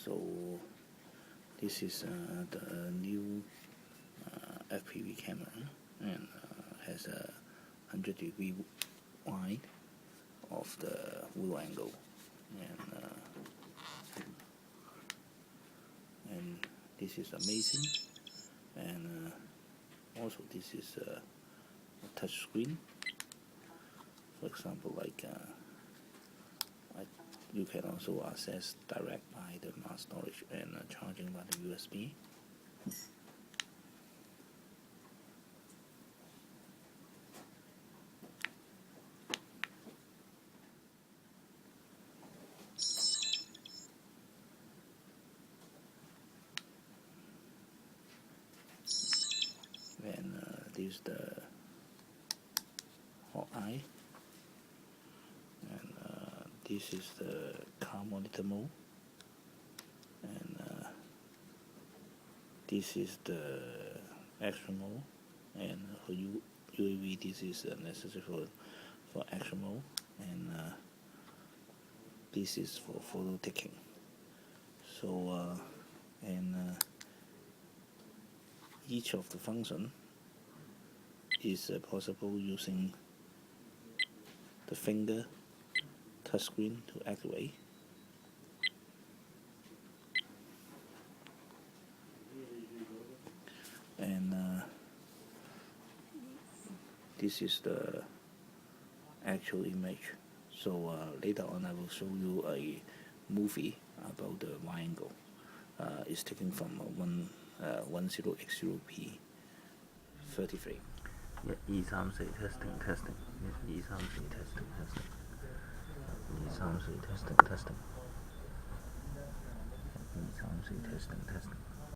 So this is the new FPV camera, and has a 100-degree wide of the view angle, and this is amazing. And also this is a touch screen. For example, you can also access direct by the mass storage and charging by the USB. And this is the hot eye, and this is the car monitor mode, and this is the action mode, and for UAV this is necessary for action mode, and this is for photo taking. So each of the function is possible using the finger touchscreen to activate. And this is the actual image. So later on I will show you a movie about the wide angle. It's taken from 10x0p 30 frame. 1 2 3 4 testing testing 1 2 3 4 testing testing 1 2 3 4 testing testing 1 2 3 4 testing testing